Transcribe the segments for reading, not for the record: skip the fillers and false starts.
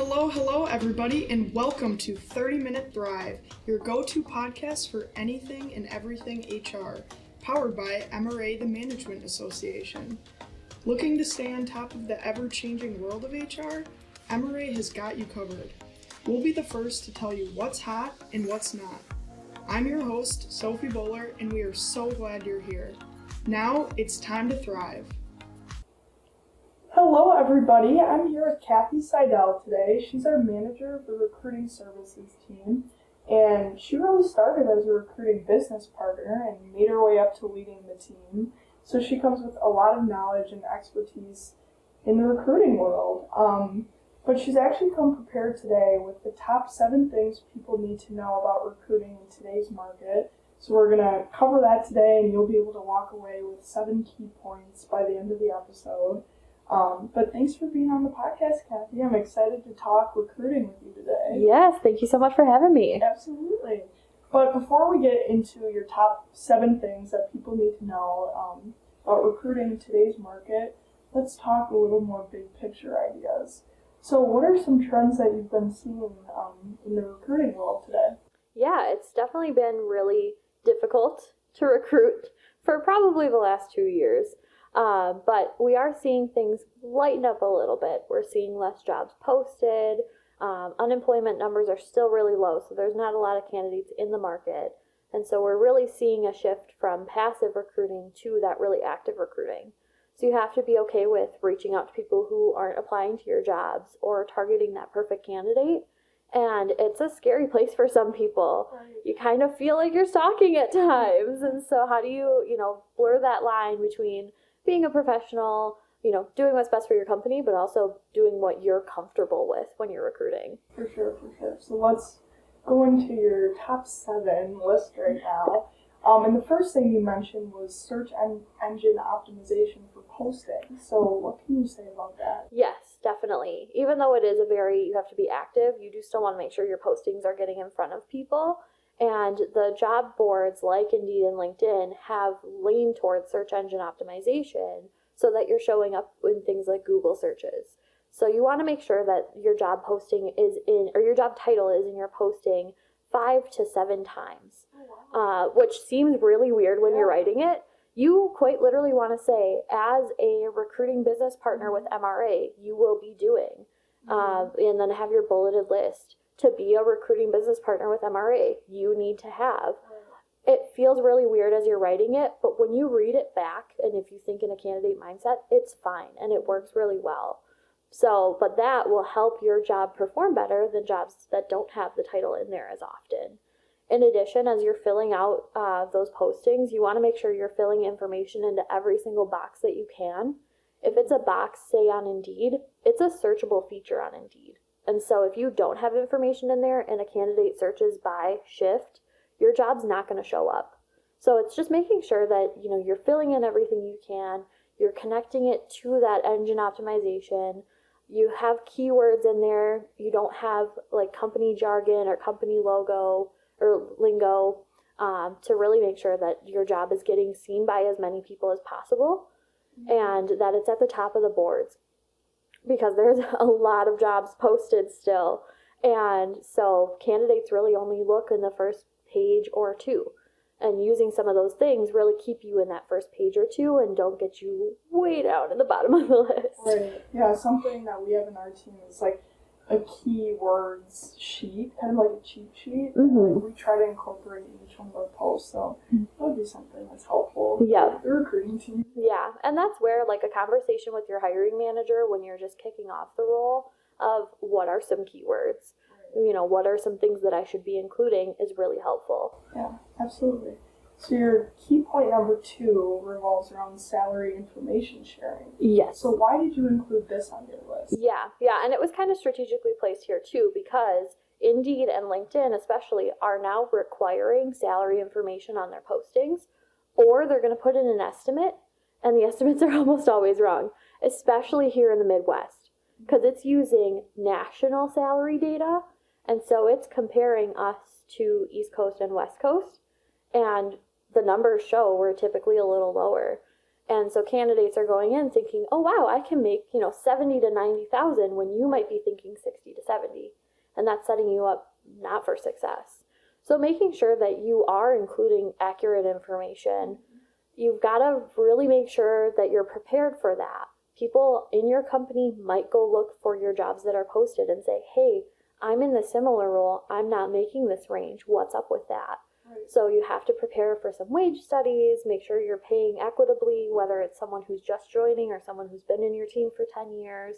Hello, everybody, and welcome to 30-Minute Thrive, your go-to podcast for anything and everything HR, powered by MRA, the Management Association. Looking to stay on top of the ever-changing world of HR? MRA has got you covered. We'll be the first to tell you what's hot and what's not. I'm your host, Sophie Bowler, and we are so glad you're here. Now, it's time to thrive. Hello, everybody. I'm here with Kathy Seidel today. She's our manager of the recruiting services team, and she really started as a recruiting business partner and made her way up to leading the team. So she comes with a lot of knowledge and expertise in the recruiting world. But she's actually come prepared today with the top 7 things people need to know about recruiting in today's market. So we're going to cover that today, and you'll be able to walk away with 7 key points by the end of the episode. But thanks for being on the podcast, Kathy. I'm excited to talk recruiting with you today. Yes, thank you so much for having me. Absolutely. But before we get into your top 7 things that people need to know about recruiting in today's market, let's talk a little more big picture ideas. So what are some trends that you've been seeing in the recruiting world today? Yeah, it's definitely been really difficult to recruit for probably the last 2 years. But we are seeing things lighten up a little bit. We're seeing less jobs posted. Unemployment numbers are still really low, so there's not a lot of candidates in the market. And so we're really seeing a shift from passive recruiting to that really active recruiting. So you have to be okay with reaching out to people who aren't applying to your jobs or targeting that perfect candidate. And it's a scary place for some people. Right. You kind of feel like you're stalking at times. And so how do you, blur that line between being a professional, doing what's best for your company, but also doing what you're comfortable with when you're recruiting? For sure. So let's go into your top 7 list right now. And the first thing you mentioned was search engine optimization for posting. So what can you say about that? Yes, definitely. Even though it is you have to be active, you do still want to make sure your postings are getting in front of people. And the job boards like Indeed and LinkedIn have leaned towards search engine optimization so that you're showing up in things like Google searches. So you want to make sure that your job posting your job title is in your posting 5 to 7 times, which seems really weird when you're writing it. You quite literally want to say, as a recruiting business partner with MRA, you will be doing, and then have your bulleted list. To be a recruiting business partner with MRA, you need to have. It feels really weird as you're writing it, but when you read it back, and if you think in a candidate mindset, it's fine, and it works really well. But that will help your job perform better than jobs that don't have the title in there as often. In addition, as you're filling out those postings, you want to make sure you're filling information into every single box that you can. If it's a box, say on Indeed, it's a searchable feature on Indeed. And so if you don't have information in there and a candidate searches by shift, your job's not going to show up. So it's just making sure that, you're filling in everything you can, you're connecting it to that engine optimization, you have keywords in there, you don't have like company jargon or company logo or lingo, to really make sure that your job is getting seen by as many people as possible, and that it's at the top of the boards. Because there's a lot of jobs posted still. And so candidates really only look in the first page or 2. And using some of those things really keep you in that first page or 2 and don't get you way down at the bottom of the list. Right. Yeah, something that we have in our team is like a keywords sheet, kind of like a cheat sheet. Mm-hmm. We try to incorporate in each one of our posts, so that would be something that's helpful. Yeah. The recruiting team. Yeah, and that's where like a conversation with your hiring manager when you're just kicking off the role of what are some keywords, what are some things that I should be including is really helpful. Yeah, absolutely. So your key point number 2 revolves around salary information sharing. Yes. So why did you include this on your list? Yeah, and it was kind of strategically placed here too, because Indeed and LinkedIn especially are now requiring salary information on their postings, or they're going to put in an estimate, and the estimates are almost always wrong, especially here in the Midwest, because it's using national salary data, and so it's comparing us to East Coast and West Coast, and the numbers show we're typically a little lower. And so candidates are going in thinking, oh wow, I can make, 70 to 90,000 when you might be thinking 60 to 70. And that's setting you up not for success. So making sure that you are including accurate information, you've got to really make sure that you're prepared for that. People in your company might go look for your jobs that are posted and say, hey, I'm in the similar role. I'm not making this range. What's up with that? Right. So you have to prepare for some wage studies, make sure you're paying equitably, whether it's someone who's just joining or someone who's been in your team for 10 years.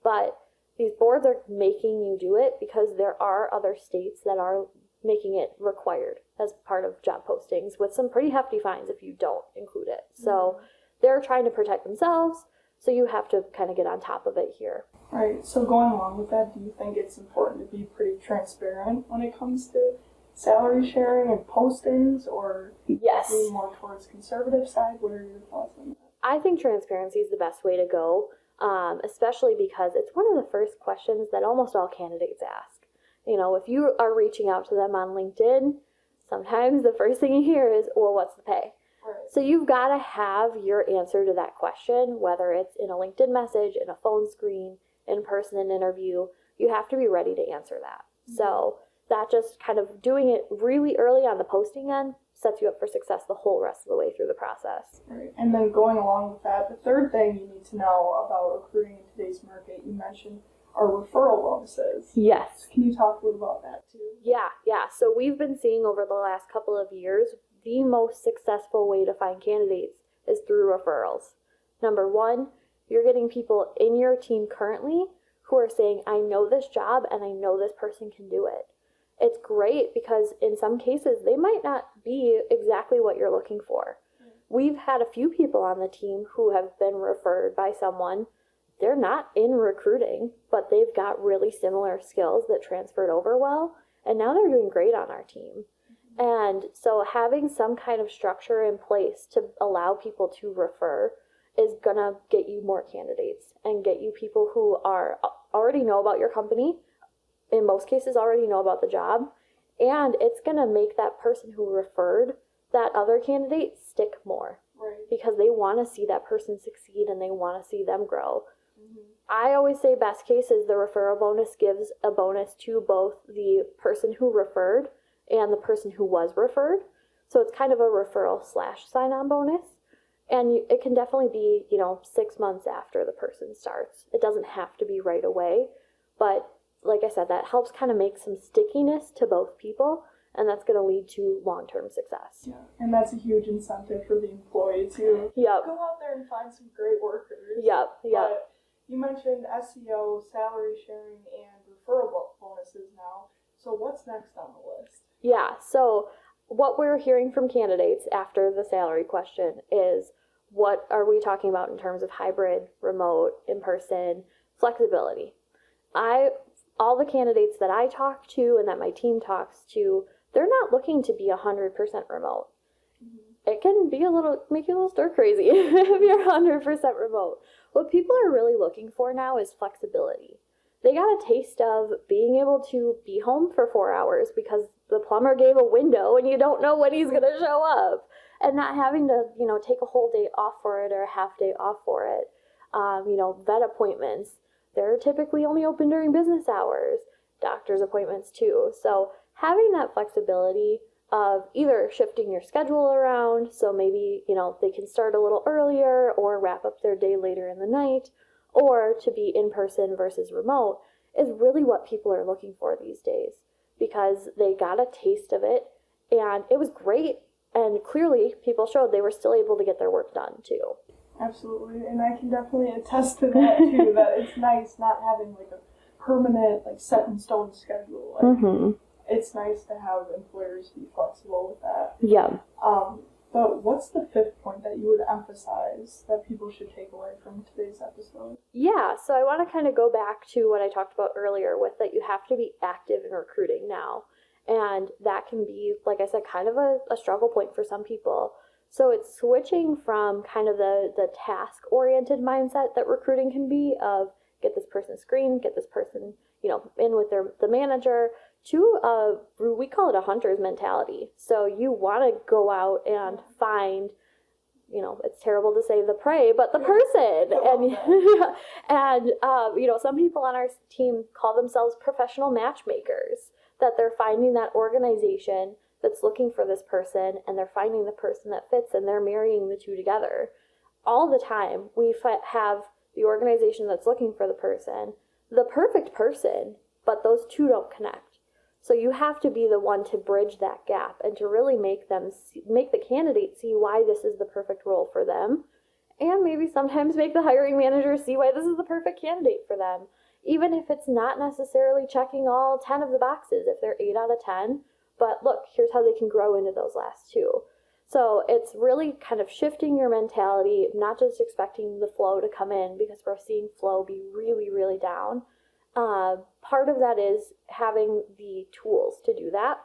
But these boards are making you do it because there are other states that are making it required as part of job postings with some pretty hefty fines if you don't include it. So they're trying to protect themselves, so you have to kind of get on top of it here. Right. So going along with that, do you think it's important to be pretty transparent when it comes to salary sharing and postings, or yes, lean more towards conservative side? What are your thoughts on that? I think transparency is the best way to go, especially because it's one of the first questions that almost all candidates ask. If you are reaching out to them on LinkedIn, sometimes the first thing you hear is, well, what's the pay? Right. So you've got to have your answer to that question, whether it's in a LinkedIn message, in a phone screen, in person, an interview. You have to be ready to answer that. Mm-hmm. So that just kind of doing it really early on the posting end sets you up for success the whole rest of the way through the process. Right. And then going along with that, the third thing you need to know about recruiting in today's market, you mentioned, are referral bonuses. Yes. Can you talk a little about that too? Yeah. So we've been seeing over the last couple of years, the most successful way to find candidates is through referrals. Number one, you're getting people in your team currently who are saying, I know this job and I know this person can do it. It's great because in some cases, they might not be exactly what you're looking for. We've had a few people on the team who have been referred by someone. They're not in recruiting, but they've got really similar skills that transferred over well, and now they're doing great on our team. And so having some kind of structure in place to allow people to refer is going to get you more candidates and get you people who already know about your company, in most cases already know about the job, and it's going to make that person who referred that other candidate stick more. Right. Because they want to see that person succeed and they want to see them grow. I always say best case is the referral bonus gives a bonus to both the person who referred and the person who was referred. So it's kind of a referral / sign-on bonus. And it can definitely be, 6 months after the person starts. It doesn't have to be right away. But like I said, that helps kind of make some stickiness to both people. And that's going to lead to long-term success. Yeah, and that's a huge incentive for the employee to go out there and find some great workers. Yep. But you mentioned SEO, salary sharing, and referral bonuses now. So what's next on the list? Yeah, so what we're hearing from candidates after the salary question is, what are we talking about in terms of hybrid, remote, in-person, flexibility? All the candidates that I talk to and that my team talks to, they're not looking to be 100% remote. It can be make you a little stir crazy if you're 100% remote. What people are really looking for now is flexibility. They got a taste of being able to be home for 4 hours because the plumber gave a window and you don't know when he's going to show up, and not having to, take a whole day off for it or a half day off for it. Vet appointments, they're typically only open during business hours. Doctor's appointments too. So having that flexibility of either shifting your schedule around, so maybe, they can start a little earlier or wrap up their day later in the night, or to be in person versus remote, is really what people are looking for these days, because they got a taste of it and it was great, and clearly people showed they were still able to get their work done too. Absolutely, and I can definitely attest to that too, that it's nice not having like a permanent, set in stone schedule. It's nice to have employers be flexible with that. Yeah. But what's the fifth point that you would emphasize that people should take away from today's episode? Yeah, so I want to kind of go back to what I talked about earlier with that you have to be active in recruiting now. And that can be, like I said, kind of a struggle point for some people. So it's switching from kind of the task-oriented mindset that recruiting can be of get this person screened, get this person, in with the manager, to we call it a hunter's mentality. So you want to go out and find it's terrible to say the prey, but the person. And some people on our team call themselves professional matchmakers, that they're finding that organization that's looking for this person, and they're finding the person that fits, and they're marrying the two together. All the time, we have the organization that's looking for the perfect person, but those two don't connect. So you have to be the one to bridge that gap and to really make the candidate see why this is the perfect role for them, and maybe sometimes make the hiring manager see why this is the perfect candidate for them, even if it's not necessarily checking all 10 of the boxes, if they're 8 out of 10. But look, here's how they can grow into those last 2. So it's really kind of shifting your mentality, not just expecting the flow to come in, because we're seeing flow be really, really down. Part of that is having the tools to do that.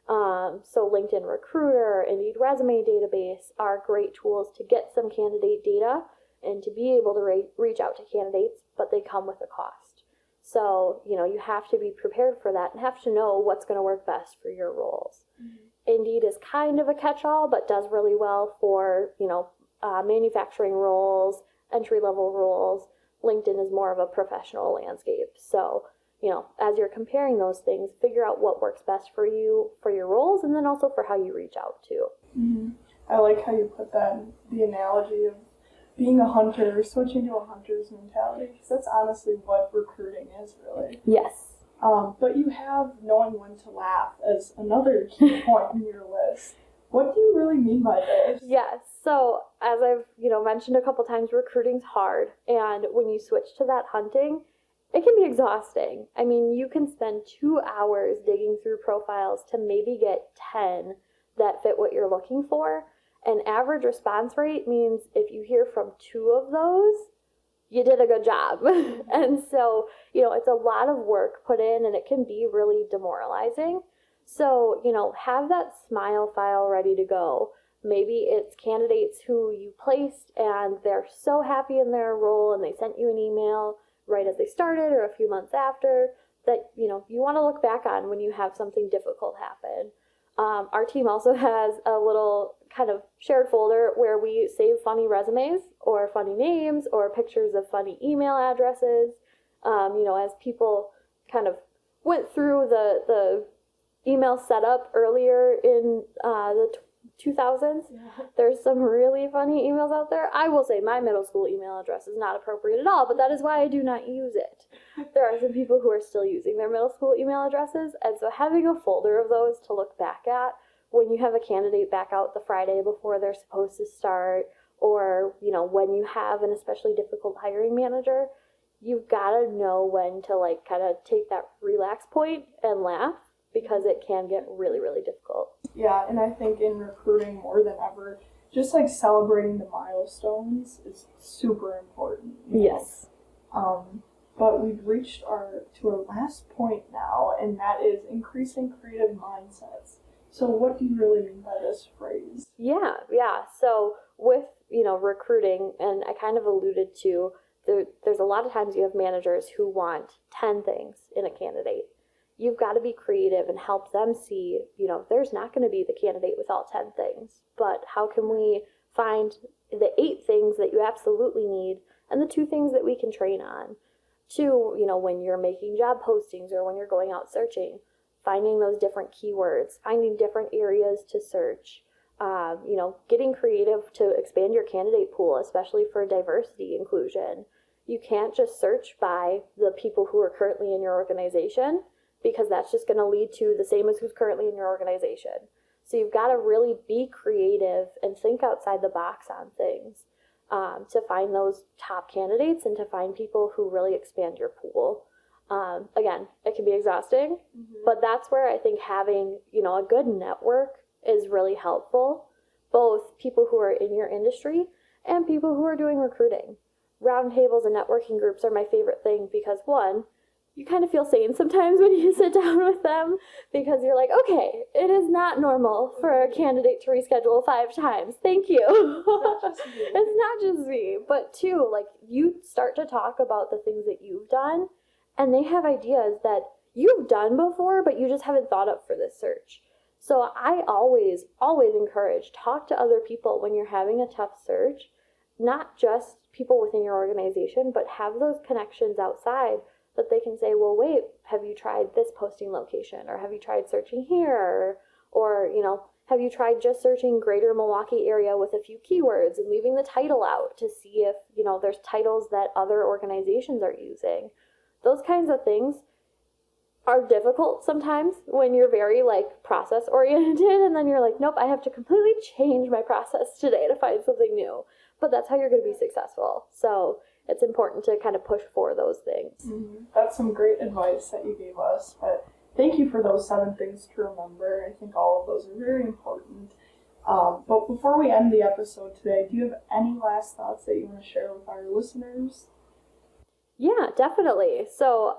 So LinkedIn Recruiter, Indeed Resume Database are great tools to get some candidate data and to be able to reach out to candidates, but they come with a cost. So, you have to be prepared for that and have to know what's going to work best for your roles. Mm-hmm. Indeed is kind of a catch-all, but does really well for, manufacturing roles, entry-level roles. LinkedIn is more of a professional landscape. So, as you're comparing those things, figure out what works best for you, for your roles, and then also for how you reach out too. Mm-hmm. I like how you put that, the analogy of being a hunter, switching to a hunter's mentality, because that's honestly what recruiting is, really. Yes. But you have knowing when to laugh as another key point in your list. What do you really mean by this? Yes. So as I've, mentioned a couple times, recruiting's hard. And when you switch to that hunting, it can be exhausting. I mean, you can spend 2 hours digging through profiles to maybe get 10 that fit what you're looking for. An average response rate means if you hear from 2 of those, you did a good job. And so, it's a lot of work put in, and it can be really demoralizing. So, have that smile file ready to go. Maybe it's candidates who you placed and they're so happy in their role and they sent you an email right as they started or a few months after that, you want to look back on when you have something difficult happen. Our team also has a little kind of shared folder where we save funny resumes or funny names or pictures of funny email addresses. As people kind of went through the email setup earlier in the 2000s, there's some really funny emails out there. I will say my middle school email address is not appropriate at all, but that is why I do not use it. There are some people who are still using their middle school email addresses, and so having a folder of those to look back at when you have a candidate back out the Friday before they're supposed to start, or when you have an especially difficult hiring manager, you've got to know when to kind of take that relax point and laugh, because it can get really, really difficult. Yeah, and I think in recruiting more than ever, just celebrating the milestones is super important. Yes. But we've reached to our last point now, and that is increasing creative mindsets. So what do you really mean by this phrase? Yeah. So with, recruiting, and I kind of alluded to, there's a lot of times you have managers who want 10 things in a candidate. You've got to be creative and help them see, there's not going to be the candidate with all 10 things, but how can we find the 8 things that you absolutely need and the 2 things that we can train on? 2, when you're making job postings or when you're going out searching, finding those different keywords, finding different areas to search, getting creative to expand your candidate pool, especially for diversity inclusion. You can't just search by the people who are currently in your organization, because that's just going to lead to the same as who's currently in your organization. So you've got to really be creative and think outside the box on things to find those top candidates and to find people who really expand your pool. Again, it can be exhausting, but that's where I think having, a good network is really helpful. Both people who are in your industry and people who are doing recruiting. Roundtables and networking groups are my favorite thing because, one, you kind of feel sane sometimes when you sit down with them, because you're like, okay, it is not normal for a candidate to reschedule 5 times. Thank you. It's not just me. But 2, you start to talk about the things that you've done, and they have ideas that you've done before, but you just haven't thought of for this search. So I always encourage, talk to other people when you're having a tough search, not just people within your organization, but have those connections outside that they can say, well, wait, have you tried this posting location? Or have you tried searching here? Or, have you tried just searching greater Milwaukee area with a few keywords and leaving the title out to see if, there's titles that other organizations are using? Those kinds of things are difficult sometimes when you're very process oriented, and then you're like, nope, I have to completely change my process today to find something new. But that's how you're going to be successful. So it's important to kind of push for those things. Mm-hmm. That's some great advice that you gave us. But thank you for those 7 things to remember. I think all of those are very important. But before we end the episode today, do you have any last thoughts that you want to share with our listeners? Yeah, definitely. So,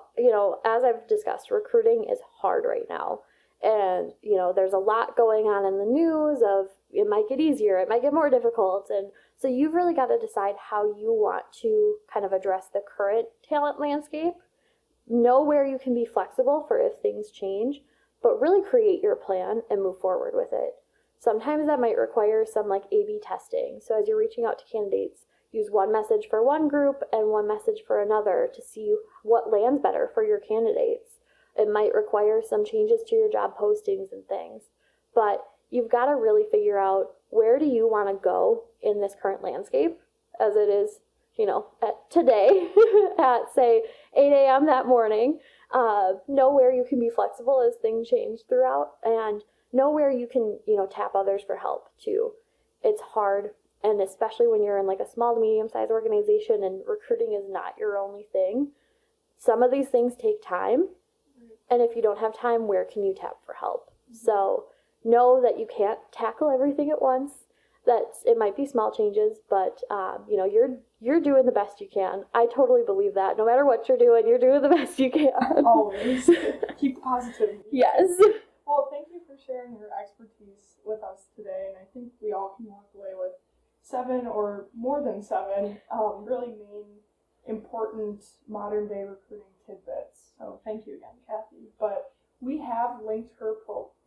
as I've discussed, recruiting is hard right now. And, there's a lot going on in the news of it might get easier, it might get more difficult. And so you've really got to decide how you want to kind of address the current talent landscape. Know where you can be flexible for if things change, but really create your plan and move forward with it. Sometimes that might require some A/B testing. So as you're reaching out to candidates, use one message for one group and one message for another to see what lands better for your candidates. It might require some changes to your job postings and things, but you've got to really figure out where do you want to go in this current landscape as it is, at today at say 8 a.m. that morning. Know where you can be flexible as things change throughout, and know where you can, tap others for help too. It's hard. And especially when you're in a small to medium-sized organization and recruiting is not your only thing, some of these things take time. And if you don't have time, where can you tap for help? So know that you can't tackle everything at once. That it might be small changes, but you're doing the best you can. I totally believe that. No matter what you're doing the best you can. Always. Keep the positivity. Yes. Well, thank you for sharing your expertise with us today. And I think we all can walk away with 7 or more than 7 really main, important modern day recruiting tidbits. So thank you again, Kathy. But we have linked her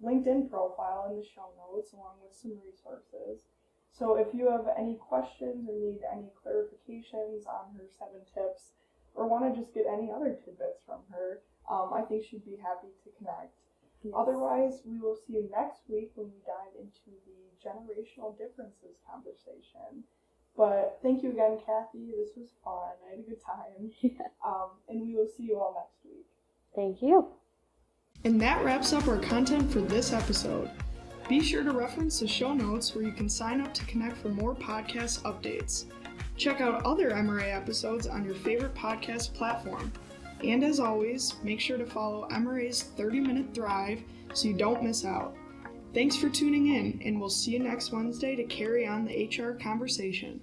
LinkedIn profile in the show notes along with some resources. So if you have any questions or need any clarifications on her 7 tips or want to just get any other tidbits from her, I think she'd be happy to connect. Yes. Otherwise, we will see you next week when we dive into the generational differences conversation. But thank you again, Kathy. This was fun. I had a good time. And we will see you all next week. Thank you. And that wraps up our content for this episode. Be sure to reference the show notes where you can sign up to connect for more podcast updates. Check out other MRA episodes on your favorite podcast platform. And as always, make sure to follow MRA's 30-Minute Thrive so you don't miss out. Thanks for tuning in, and we'll see you next Wednesday to carry on the HR conversation.